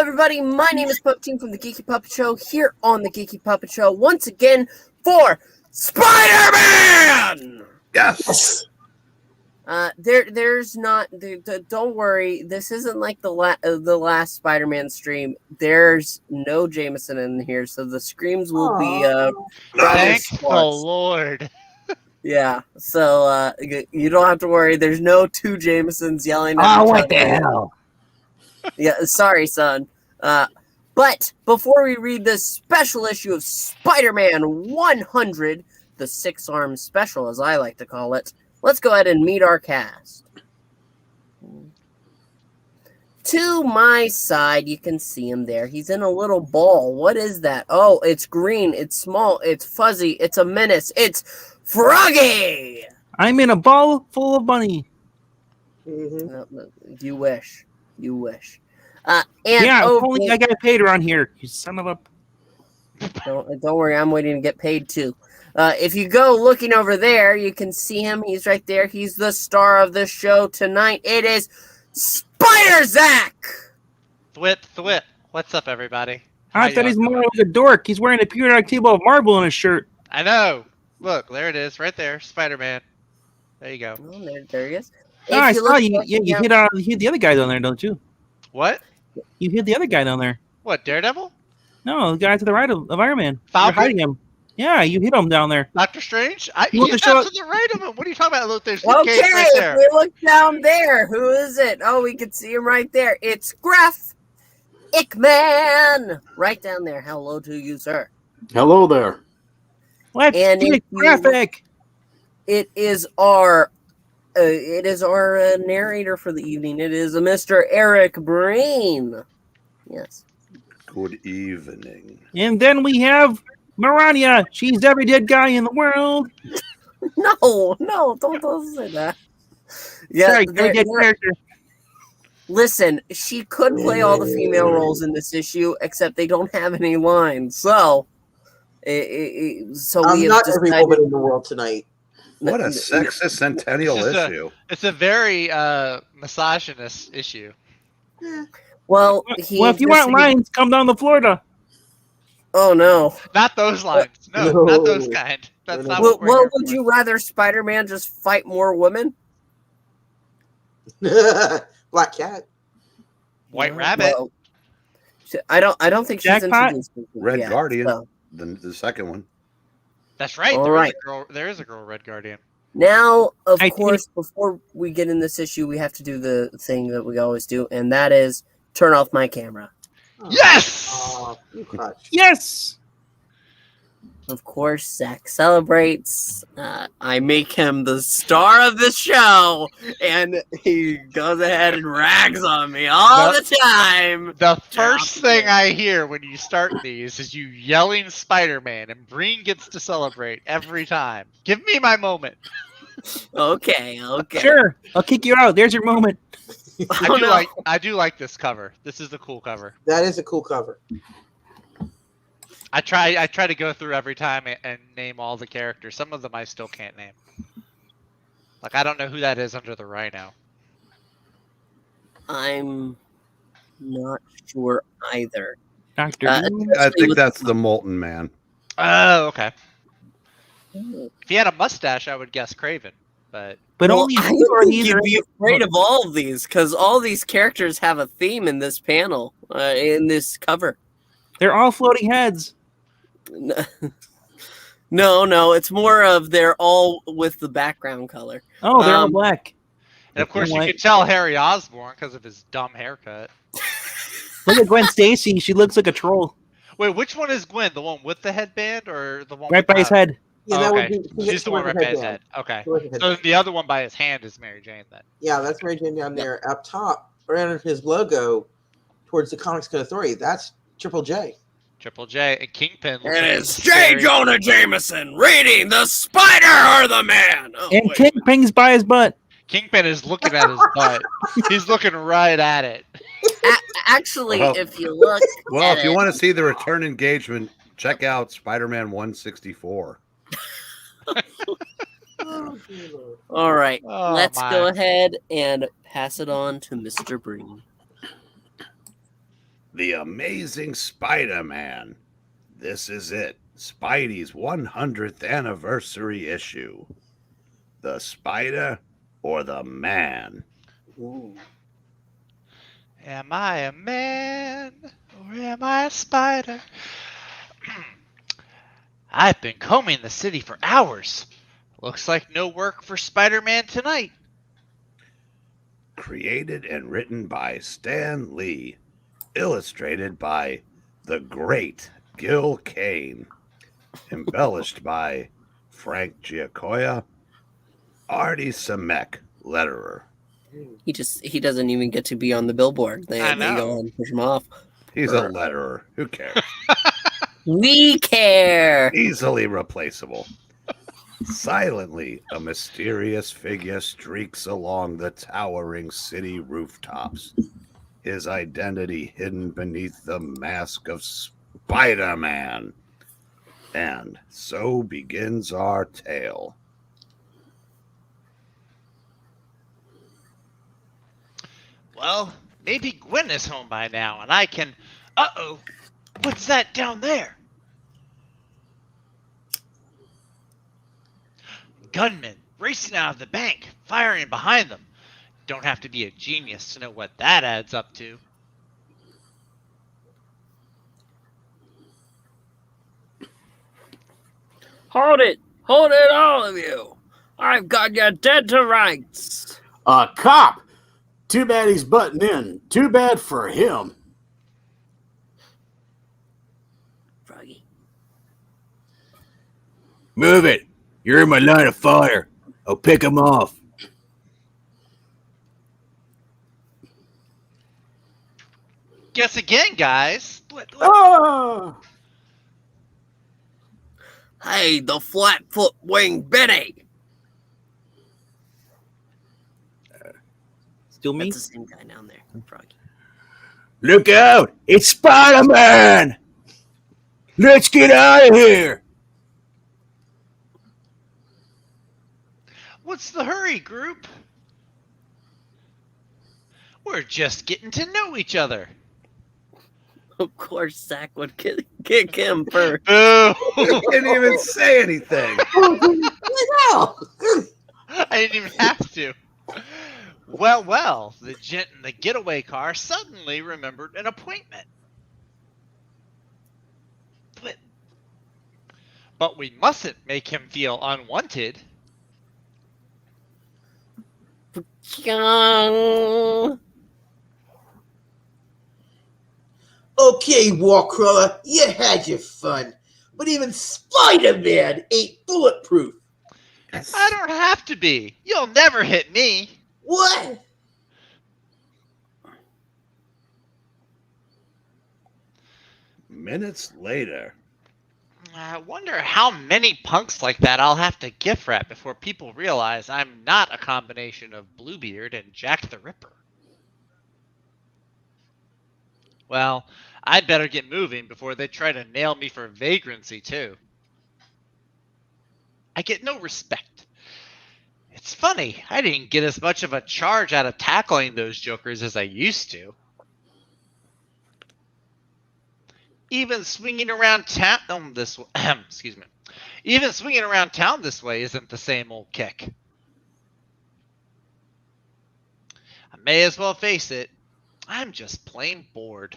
everybody. My name is Pup Team from the Geeky Puppet Show, here on the Geeky Puppet Show once again for Spider-Man! Yes! There's not... don't worry, this isn't like the last Spider-Man stream. There's no Jameson in here, so the screams will be... Thank the Lord. Yeah, so you don't have to worry. There's no two Jamesons yelling at each other. What the hell? Yeah, sorry, son. But before we read this special issue of Spider-Man 100, the six-arm special, as I like to call it, let's go ahead and meet our cast. To my side, you can see him there. He's in a little ball. What is that? Oh, it's green. It's small. It's fuzzy. It's a menace. It's Froggy! I'm in a ball full of money. Mm-hmm. You wish. You wish. Only I got paid around here. You son of a... Don't worry, I'm waiting to get paid too. If you go looking over there, you can see him. He's right there. He's the star of the show tonight. It is Spider-Zack! Thwip. What's up, everybody? I thought he's more like a dork. He's wearing a periodic table of marble on his shirt. I know. Look, there it is, right there, Spider-Man. There you go. Oh, there he is. I saw you. You hit the other guy down there, don't you? What? You hit the other guy down there. What, Daredevil? No, the guy to the right of Iron Man. Falcon? You're hiding him. Yeah, you hit him down there. Doctor Strange? You He's not to the right of him. What are you talking about? Look, there's Luke Cage right there. If we look down there, who is it? Oh, we can see him right there. It's Graf Ickman! Right down there. Hello to you, sir. Hello there. Let's get graphic. It is our narrator for the evening. It is Mr. Eric Breen. Yes. Good evening. And then we have Marania. She's every dead guy in the world. No, don't say that. Yeah, sorry, dead character. Listen, she could play all the female roles in this issue, except they don't have any lines. So, I'm not every woman in the world tonight. What a sexist centennial issue. It's a very misogynist issue. Well, if you want lines, come down to Florida. Oh, no. Not those lines. No, not those kind. That's not what we're Well, here would for. you rather Spider-Man just fight more women? Black Cat. White Rabbit. Well, I don't think she's Jackpot? introduced. Red yet, Guardian, so. the second one. That's right. There is a girl, Red Guardian. Now, of course, before we get in this issue, we have to do the thing that we always do, and that is turn off my camera. Yes! Yes! Of course, Zach celebrates. I make him the star of the show, and he goes ahead and rags on me all the time. The first thing I hear when you start these is you yelling Spider-Man, and Breen gets to celebrate every time. Give me my moment. Okay. Sure, I'll kick you out. There's your moment. I do like this cover. This is a cool cover. That is a cool cover. I try to go through every time and name all the characters. Some of them I still can't name. Like, I don't know who that is under the rhino. I'm not sure either. Doctor. I think that's the Molten Man. Oh, okay. If he had a mustache, I would guess Craven. But only I think you'd be afraid of all of these, because all these characters have a theme in this panel, in this cover. They're all floating heads. No, it's more of they're all with the background color. Oh, they're all black. And of course, you can tell Harry Osborn because of his dumb haircut. Look at Gwen Stacy. She looks like a troll. Wait, which one is Gwen? The one with the headband or the one right by his head? Yeah, that would be, she's the one right by his head. Okay. So the other one by his hand is Mary Jane then. Yeah, that's Mary Jane down there. Up top, right under his logo, towards the Comics Code Authority, that's Triple J. Triple J and Kingpin. And it's J. Jonah Jameson reading The Spider or the Man. Oh, and Kingpin's by his butt. Kingpin is looking at his butt. He's looking right at it. Actually, if you look. Well, if you want to see the return engagement, check out Spider-Man 164. All right, let's go ahead and pass it on to Mr. Breen. The Amazing Spider-Man. This is it. Spidey's 100th anniversary issue. The Spider or the Man? Ooh. Am I a man or am I a spider? I've been combing the city for hours. Looks like no work for Spider-Man tonight. Created and written by Stan Lee. Illustrated by the great Gil Kane. Embellished by Frank Giacoya. Artie Samek, letterer. He doesn't even get to be on the billboard. They I they go know. and push him off. He's a letterer. Who cares? We care. Easily replaceable. Silently, a mysterious figure streaks along the towering city rooftops, his identity hidden beneath the mask of Spider-Man. And so begins our tale. Well, maybe Gwen is home by now and I can... Uh-oh! What's that down there? Gunmen racing out of the bank, firing behind them. Don't have to be a genius to know what that adds up to. Hold it, all of you! I've got you dead to rights. A cop! Too bad he's butting in. Too bad for him. Froggy. Move it. You're in my line of fire. I'll pick him off. Guess again, guys. Ah! Hey, the flat-foot wing Benny. Still me? That's the same guy down there, Froggy. Look out! It's Spider-Man! Let's get out of here! What's the hurry, group? We're just getting to know each other. Of course, Zach would kick him first. Boo! He didn't even say anything. No. I didn't even have to. Well, the gent in the getaway car suddenly remembered an appointment. But we mustn't make him feel unwanted. Okay, Warcrawler, you had your fun. But even Spider-Man ain't bulletproof. I don't have to be. You'll never hit me. What? Minutes later. I wonder how many punks like that I'll have to gift wrap before people realize I'm not a combination of Bluebeard and Jack the Ripper. Well, I'd better get moving before they try to nail me for vagrancy, too. I get no respect. It's funny, I didn't get as much of a charge out of tackling those jokers as I used to. Even swinging around town this way, excuse me. Even swinging around town this way isn't the same old kick. I may as well face it. I'm just plain bored.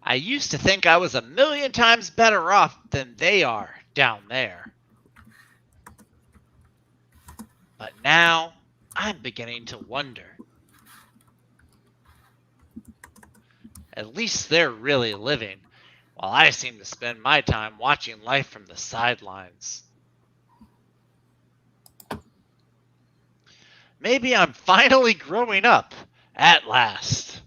I used to think I was a million times better off than they are down there. But now, I'm beginning to wonder. At least they're really living, while I seem to spend my time watching life from the sidelines. Maybe I'm finally growing up, at last.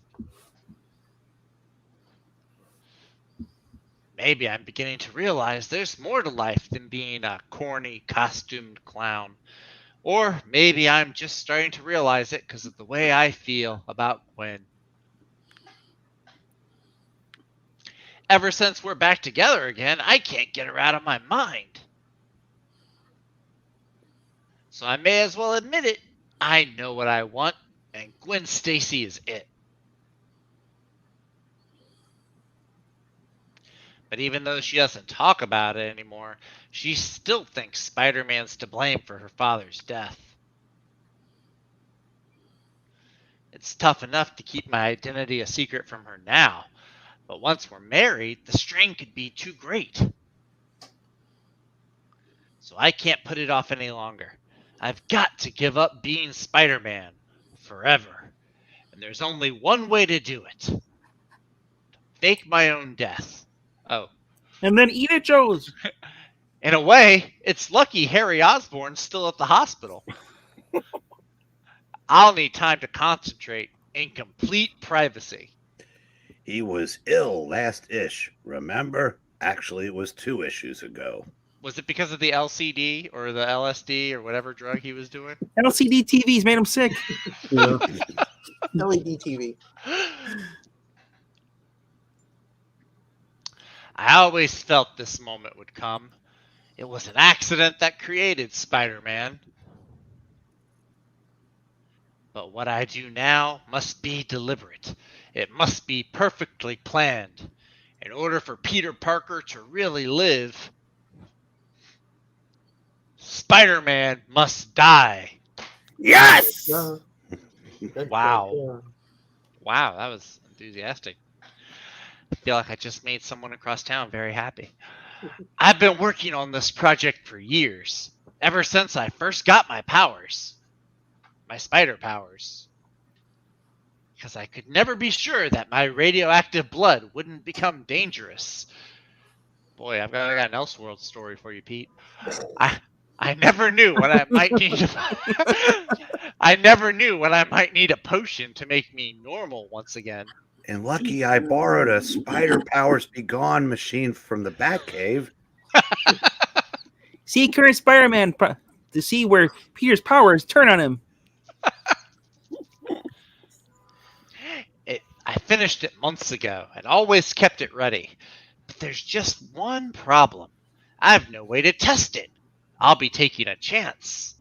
Maybe I'm beginning to realize there's more to life than being a corny, costumed clown. Or maybe I'm just starting to realize it because of the way I feel about Gwen. Ever since we're back together again, I can't get her out of my mind. So I may as well admit it. I know what I want, and Gwen Stacy is it. But even though she doesn't talk about it anymore, she still thinks Spider-Man's to blame for her father's death. It's tough enough to keep my identity a secret from her now, but once we're married, the strain could be too great. So I can't put it off any longer. I've got to give up being Spider-Man forever. And there's only one way to do it. Fake my own death. Oh. And then eat it, Joe's. In a way, it's lucky Harry Osborn's still at the hospital. I'll need time to concentrate in complete privacy. He was ill last-ish, remember? Actually, it was 2 issues ago. Was it because of the LCD or the LSD or whatever drug he was doing? LCD TVs made him sick. Yeah. LED TV. I always felt this moment would come. It was an accident that created Spider-Man. But what I do now must be deliberate. It must be perfectly planned. In order for Peter Parker to really live, Spider-Man must die. Yes! Yeah. Wow. Yeah. Wow, that was enthusiastic. I feel like I just made someone across town very happy. I've been working on this project for years, ever since I first got my powers. My spider powers. Because I could never be sure that my radioactive blood wouldn't become dangerous. Boy, I got an Elseworld story for you, Pete. I never knew when I might need I never knew when I might need a potion to make me normal once again. And lucky I borrowed a Spider Powers Be Gone machine from the Batcave. See current Spider-Man to see where Peter's powers turn on him. I finished it months ago and always kept it ready. But there's just one problem. I have no way to test it. I'll be taking a chance.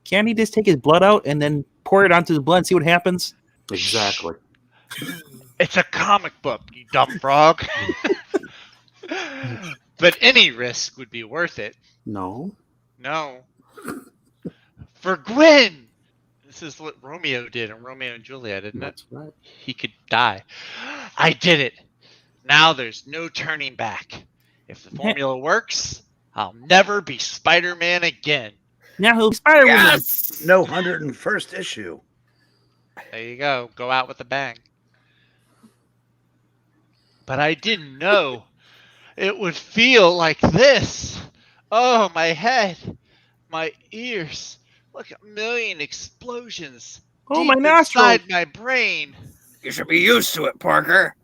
Can't he just take his blood out and then pour it onto the blood and see what happens? Exactly. It's a comic book, you dumb frog. But any risk would be worth it. No. No. For Gwen! This is what Romeo did in Romeo and Juliet, isn't it? That's right. He could die. I did it. Now there's no turning back. If the formula works, I'll never be Spider-Man again. Now he'll be Spider-Woman. Yes! No 101st issue. There you go. Go out with a bang. But I didn't know it would feel like this. Oh, my head. My ears. Look, a million explosions. Oh, deep my nostrils. inside my brain. You should be used to it, Parker.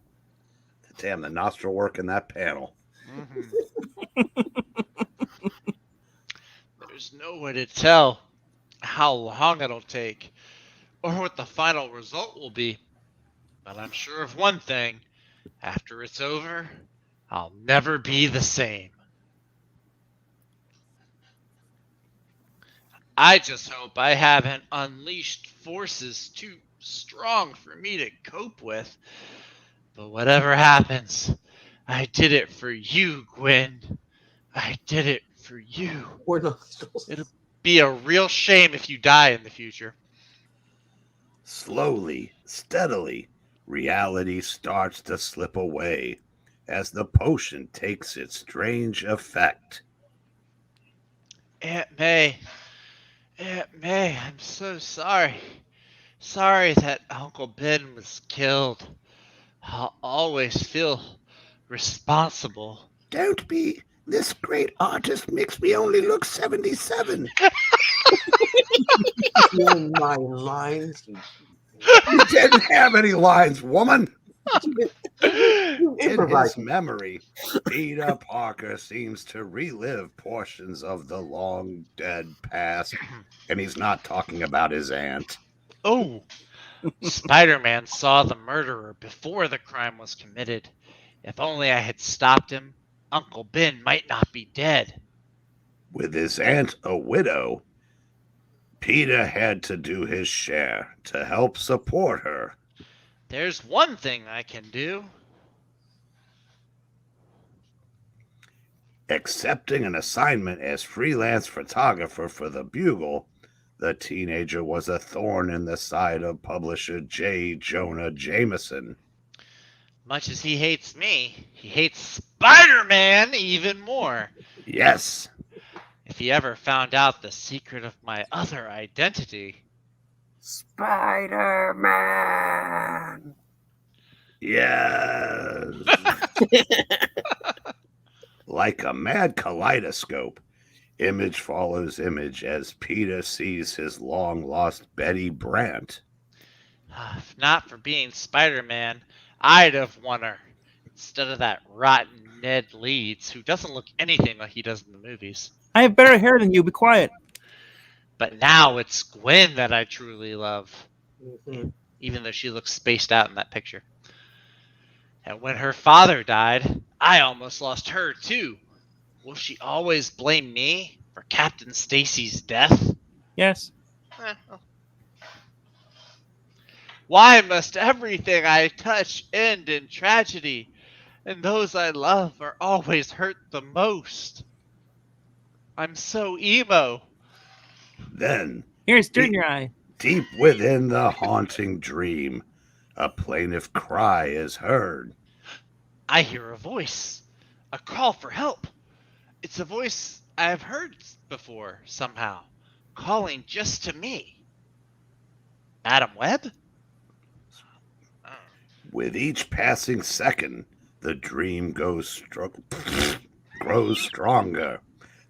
Damn, the nostril work in that panel. There's no way to tell how long it'll take or what the final result will be. But I'm sure of one thing. After it's over, I'll never be the same. I just hope I haven't unleashed forces too strong for me to cope with. But whatever happens, I did it for you, Gwen. I did it for you. Or nostrils. It'll be a real shame if you die in the future. Slowly, steadily, reality starts to slip away as the potion takes its strange effect. Aunt May, I'm so sorry. Sorry that Uncle Ben was killed. I'll always feel responsible. Don't be. This great artist makes me only look 77. In my lines. You didn't have any lines, woman. You In improvise. his memory, Peter Parker seems to relive portions of the long dead past, and he's not talking about his aunt. Oh, Spider-Man saw the murderer before the crime was committed. If only I had stopped him, Uncle Ben might not be dead. With his aunt a widow, Peter had to do his share to help support her. There's one thing I can do. Accepting an assignment as freelance photographer for the Bugle, the teenager was a thorn in the side of publisher J. Jonah Jameson. Much as he hates me, he hates Spider-Man even more. Yes, If he ever found out the secret of my other identity. Spider-Man. yes. Like a mad kaleidoscope, image follows image as Peter sees his long-lost Betty Brant. If not for being Spider-Man, I'd have won her. Instead of that rotten Ned Leeds, who doesn't look anything like he does in the movies. I have better hair than you. Be quiet. But now it's Gwen that I truly love. Mhm. Even though she looks spaced out in that picture. And when her father died, I almost lost her too. Will she always blame me for Captain Stacy's death? Yes. Well. Why must everything I touch end in tragedy, and those I love are always hurt the most? I'm so emo. Then, Here's dirt in your eye. deep within the haunting dream, a plaintive cry is heard. I hear a voice, a call for help. It's a voice I've heard before somehow, calling just to me. Madam Webb? With each passing second, the dream grows stronger,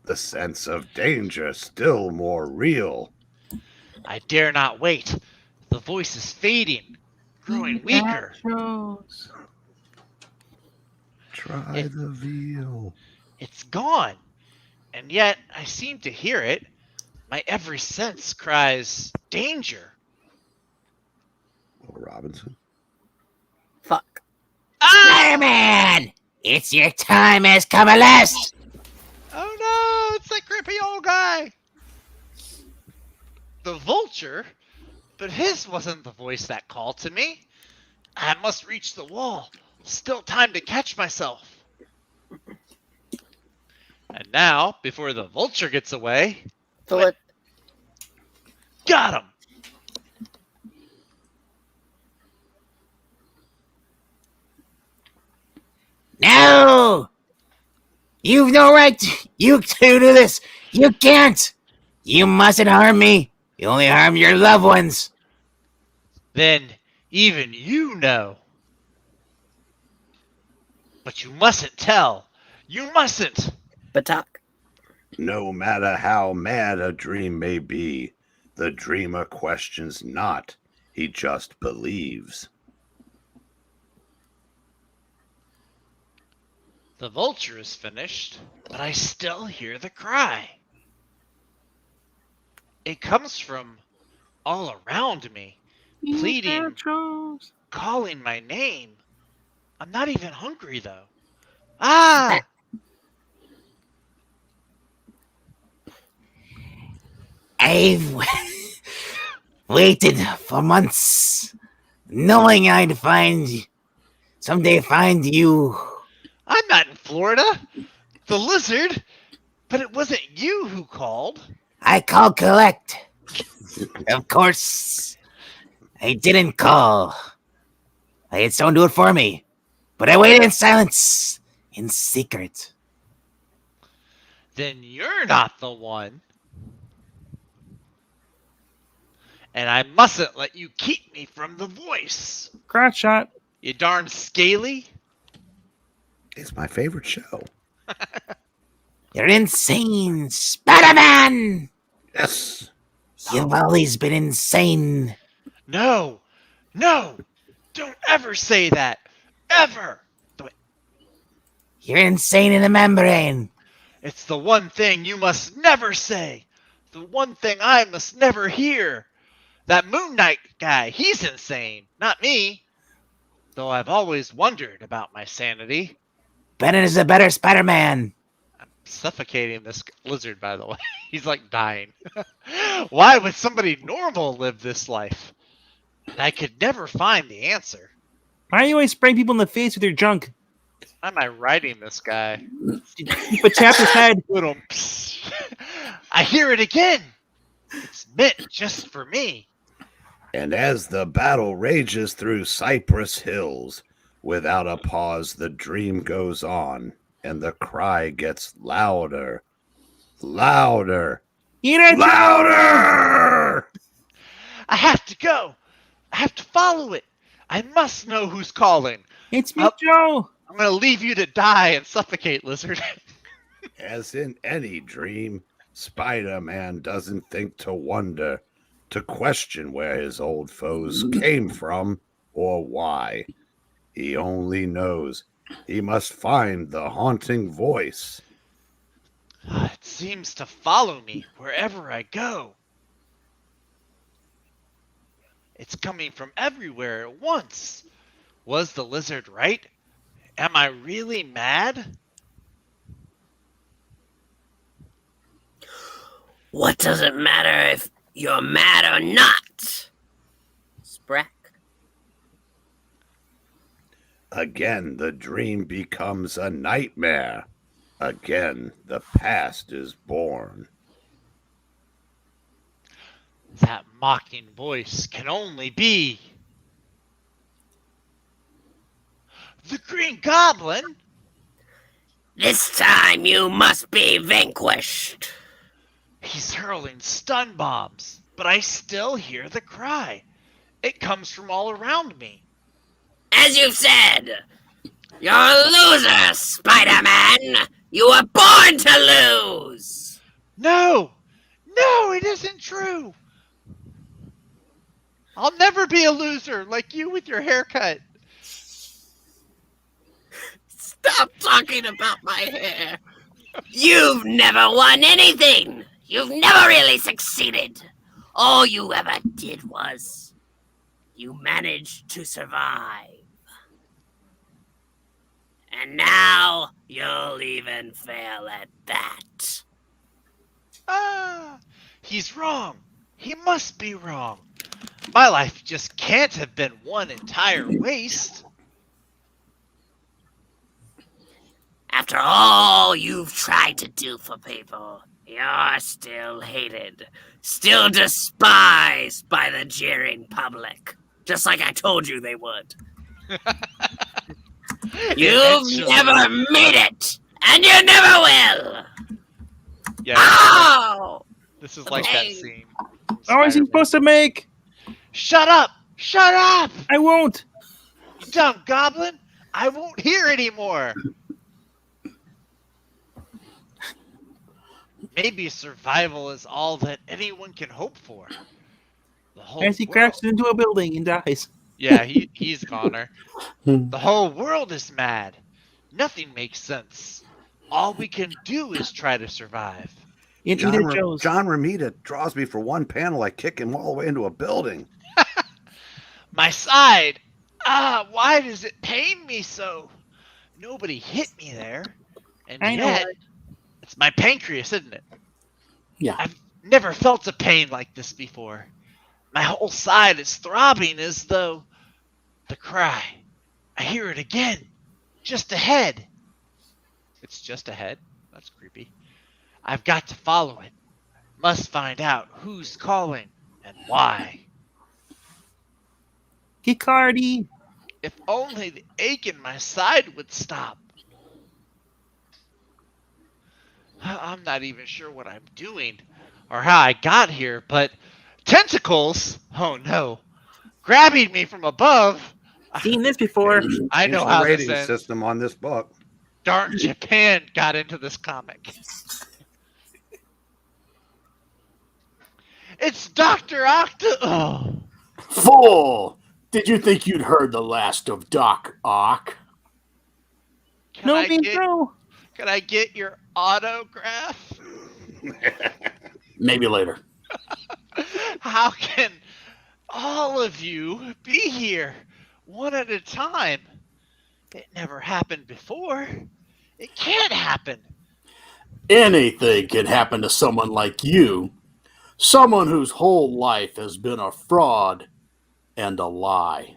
the sense of danger still more real. I dare not wait. The voice is fading, growing weaker. Try the veal. It's gone, and yet I seem to hear it. My every sense cries, danger. Will Robinson. Fuck. Spider-Man! It's your time has come at last! Oh no, it's that creepy old guy. The vulture? But his wasn't the voice that called to me. I must reach the wall. Still time to catch myself. And now, before the vulture gets away, Philip. got him. No! You've no right to do this! You can't! You mustn't harm me! You only harm your loved ones! Then even you know. But you mustn't tell. You mustn't. Batak. No matter how mad a dream may be, the dreamer questions not, he just believes. The vulture is finished, but I still hear the cry. It comes from all around me, pleading, calling my name. I'm not even hungry, though. Ah! I've waited for months, knowing I'd someday find you. I'm not in Florida. The lizard. But it wasn't you who called. I called collect. Of course, I didn't call. I had someone do it for me, but I waited in silence, in secret. Then you're not the one. And I mustn't let you keep me from the voice. Crotch shot. You darn scaly. It's my favorite show. You're insane, Spider-Man! Yes. You've always been insane. No. No. Don't ever say that. Ever. You're insane in the membrane. It's the one thing you must never say. The one thing I must never hear. That Moon Knight guy, he's insane. Not me. Though I've always wondered about my sanity. Bennett is a better Spider-Man. I'm suffocating this lizard, by the way. He's like dying. Why would somebody normal live this life? And I could never find the answer. Why are you always spraying people in the face with your junk? am I writing this guy? But tap his head. Little. I hear it again. It's meant just for me. And as the battle rages through Cypress Hills, without a pause, the dream goes on, and the cry gets louder, louder, louder! I have to go. I have to follow it. I must know who's calling. It's me, Joe. I'm going to leave you to die and suffocate, Lizard. As in any dream, Spider-Man doesn't think to wonder, to question where his old foes came from or why. He only knows he must find the haunting voice. It seems to follow me wherever I go. It's coming from everywhere at once. Was the lizard right? Am I really mad? What does it matter if you're mad or not? Sprack. Again, the dream becomes a nightmare. Again, the past is born. That mocking voice can only be the Green Goblin. This time you must be vanquished. He's hurling stun bombs, but I still hear the cry. It comes from all around me. As you've said, you're a loser, Spider-Man. You were born to lose. No, it isn't true. I'll never be a loser like you with your haircut. Stop talking about my hair. You've never won anything. You've never really succeeded. All you ever did was you managed to survive. And now you'll even fail at that. He's wrong. He must be wrong. My life just can't have been one entire waste. After all you've tried to do for people, you're still hated, still despised by the jeering public. Just like I told you they would. You've never made it, and you never will. Yeah. Oh! This is like that scene. Oh, is he supposed to make? Shut up! Shut up! I won't. You dumb goblin! I won't hear anymore. Maybe survival is all that anyone can hope for. The whole As he world- crashes into a building and dies. Yeah, he's goner. The whole world is mad. Nothing makes sense. All we can do is try to survive. In John, Edith Jones. John Romita draws me for one panel. I kick him all the way into a building. My side! Why does it pain me so? Nobody hit me there. And I know. yet, it's my pancreas, isn't it? Yeah. I've never felt a pain like this before. My whole side is throbbing as though the cry. I hear it again. Just ahead. It's just ahead? That's creepy. I've got to follow it. Must find out who's calling and why. Kikardi. If only the ache in my side would stop. I'm not even sure what I'm doing or how I got here, but tentacles, oh no, grabbing me from above. Seen this before. I know Change how the this rating ends. system on this book. Darn Japan got into this comic. It's Dr. Octo. Oh. Fool! Did you think you'd heard the last of Doc Ock? Can No, I me get, no. can I get your autograph? Maybe later. How can all of you be here one at a time? It never happened before. It can't happen. Anything can happen to someone like you. Someone whose whole life has been a fraud and a lie.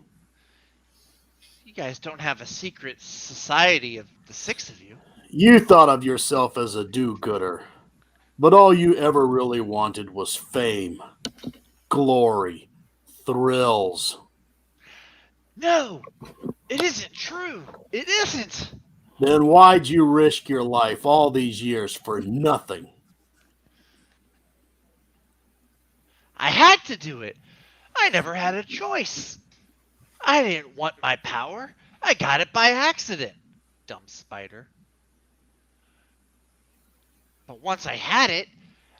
guys don't have a secret society of the 6 of you. You thought of yourself as a do-gooder, but all you ever really wanted was fame, glory, thrills. No, it isn't true. It isn't. Then why'd you risk your life all these years for nothing? I had to do it. I never had a choice. I didn't want my power. I got it by accident. Dumb spider. But once I had it,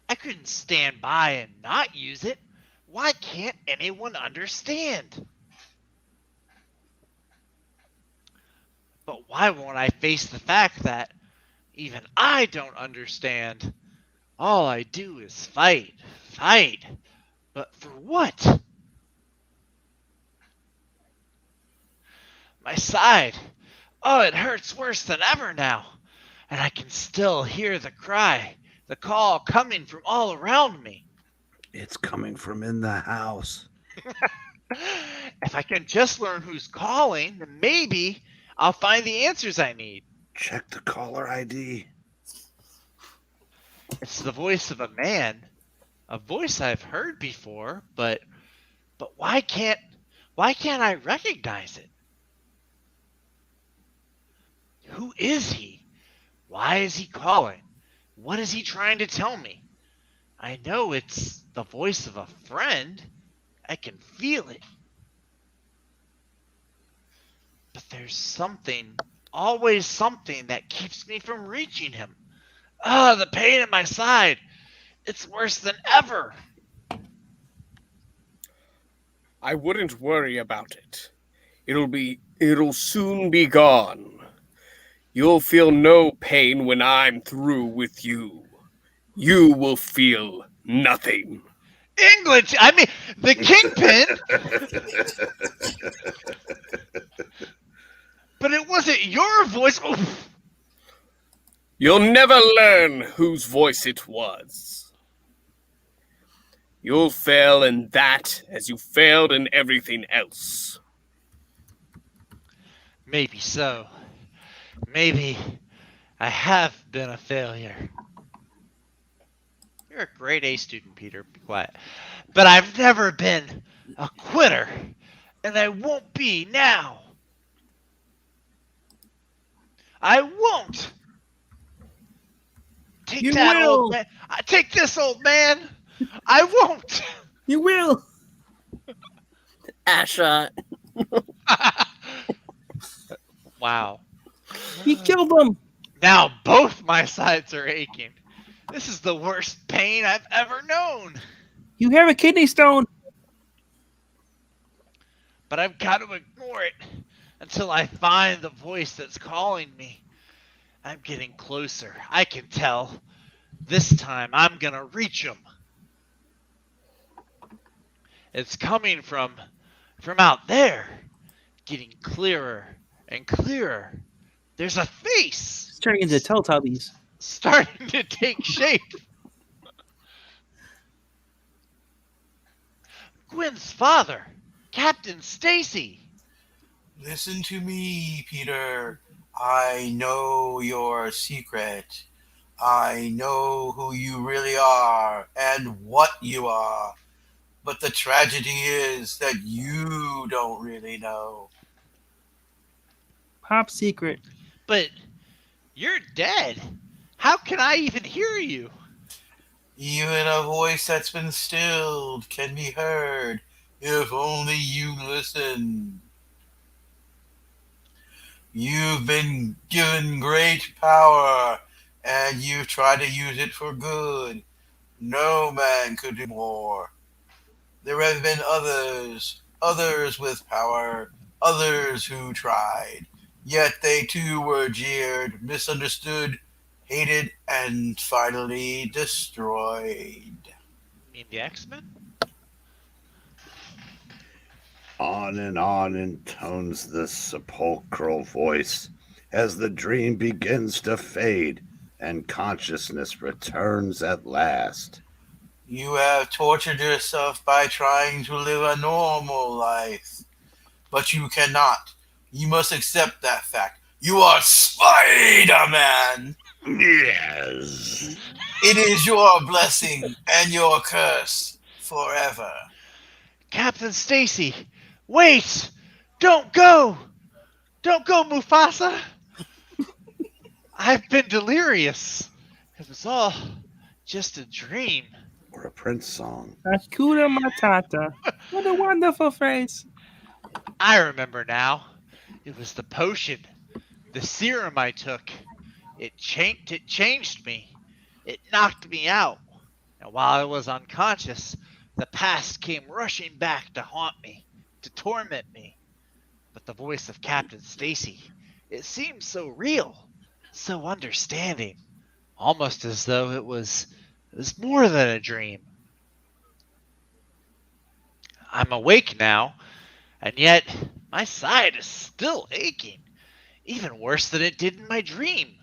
I couldn't stand by and not use it. Why can't anyone understand? But why won't I face the fact that even I don't understand? All I do is fight, fight. But for what? My side. Oh, it hurts worse than ever now. And I can still hear the cry, the call coming from all around me. It's coming from in the house. If I can just learn who's calling, then maybe I'll find the answers I need. Check the caller ID. It's the voice of a man, a voice I've heard before, but why can't I recognize it? Who is he? Why is he calling? What is he trying to tell me? I know it's the voice of a friend. I can feel it. But there's something, always something that keeps me from reaching him. The pain in my side. It's worse than ever. I wouldn't worry about it. It'll soon be gone. You'll feel no pain when I'm through with you. You will feel nothing. English, I mean, the Kingpin. But it wasn't your voice. Oof. You'll never learn whose voice it was. You'll fail in that as you failed in everything else. Maybe so. Maybe I have been a failure. You're a grade A student, Peter. Be quiet. But I've never been a quitter, and I won't be now. I won't. Take You that, will. old man. Take this, old man. I won't. You will. Asha. Wow. He killed him. Now both my sides are aching. This is the worst pain I've ever known. You have a kidney stone. But I've got to ignore it until I find the voice that's calling me. I'm getting closer. I can tell. This time I'm gonna reach him. It's coming from out there, getting clearer and clearer. There's a face It's turning into Teletubbies. starting to take shape. Gwen's father, Captain Stacy. Listen to me, Peter. I know your secret. I know who you really are and what you are. But the tragedy is that you don't really know. Top secret. But you're dead. How can I even hear you? Even a voice that's been stilled can be heard if only you listen. You've been given great power, and you've tried to use it for good. No man could do more. There have been others with power, others who tried. Yet they too were jeered, misunderstood, hated, and finally destroyed. You mean the X-Men? On intones the sepulchral voice as the dream begins to fade and consciousness returns at last. You have tortured yourself by trying to live a normal life, but you cannot. You must accept that fact. You are Spider-Man. Yes. It is your blessing and your curse forever. Captain Stacy, wait! Don't go! Don't go, Mufasa! I've been delirious. It was all just a dream. Or a Prince song. Hakuna Matata. What a wonderful phrase. I remember now. It was the potion, the serum I took. It changed me. It knocked me out. And while I was unconscious, the past came rushing back to haunt me, to torment me. But the voice of Captain Stacy, it seemed so real, so understanding, almost as though it was more than a dream. I'm awake now, and yet my side is still aching, even worse than it did in my dream.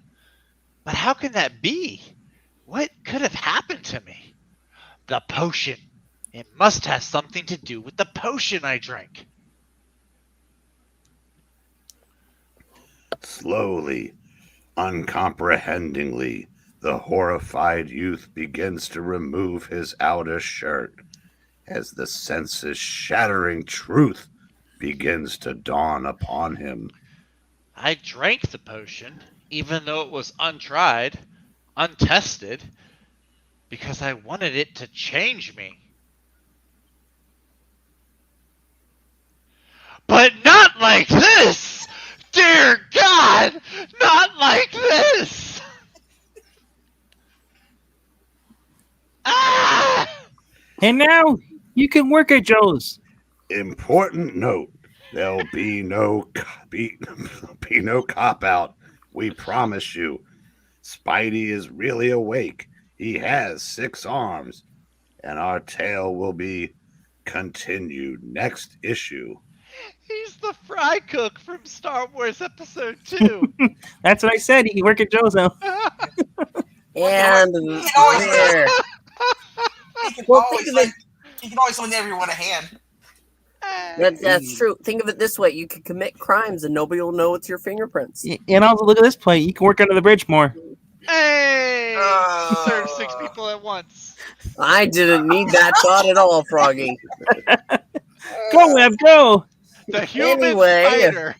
But how can that be? What could have happened to me? The potion. It must have something to do with the potion I drank. Slowly, uncomprehendingly, the horrified youth begins to remove his outer shirt as the senses-shattering truth begins to dawn upon him. I drank the potion, even though it was untried, untested, because I wanted it to change me. But not like this! Dear God! Not like this! Ah! And now you can work at Joe's. Important note: there'll be no cop out. We promise you. Spidey is really awake. He has 6 arms, and our tale will be continued next issue. He's the fry cook from Star Wars Episode 2. That's what I said. He can work at Joe's now. And always- there. He can Well, always think of it- he can always lend everyone a hand. That's true. Think of it this way: you can commit crimes and nobody will know it's your fingerprints. And also, look at this point. You can work under the bridge more. Hey! Serve 6 people at once. I didn't need that thought at all, Froggy. Go, Web, go! The human Anyway. spider.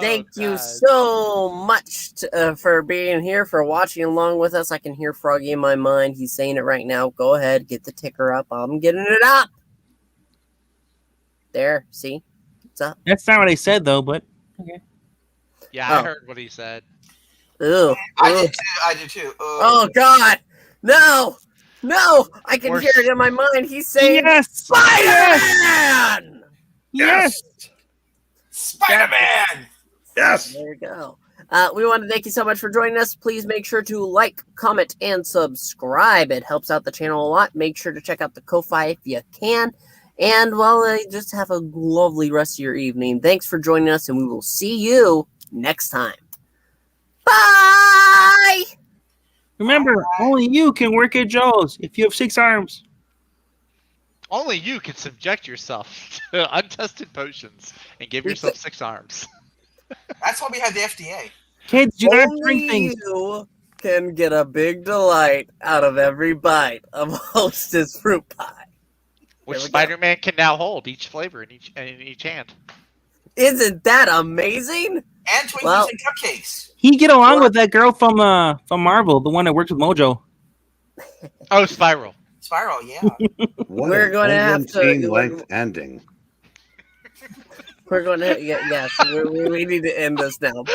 Thank you God. so much for being here, for watching along with us. I can hear Froggy in my mind. He's saying it right now. Go ahead, get the ticker up. I'm getting it up. There, see? It's up. That's not what I said, though, but okay. Yeah, I Oh. heard what he said. Ew. I Ew. did too. I did too. Oh, God. No. No. I can Worse. hear it in my mind. He's saying, Yes! Spider-Man! Yes! Spider-Man! Yes! There you go. We want to thank you so much for joining us. Please make sure to like, comment, and subscribe. It helps out the channel a lot. Make sure to check out the Ko-Fi if you can. And, well, just have a lovely rest of your evening. Thanks for joining us, and we will see you next time. Bye! Remember, only you can work at Joe's if you have 6 arms. Only you can subject yourself to untested potions and give yourself 6 arms. That's why we have the FDA. Kids, do not Only drink things. you can get a big delight out of every bite of Hostess fruit pie. Which There we go. Spider-Man can now hold each flavor in each hand. Isn't that amazing? And Twinkies Well- and cupcakes. He get along with that girl from Marvel, the one that works with Mojo. Oh, Spiral. Spiral, yeah. What We're an gonna have to- Ovaltine-length ending. We're going to, yes, we need to end this now. Bye!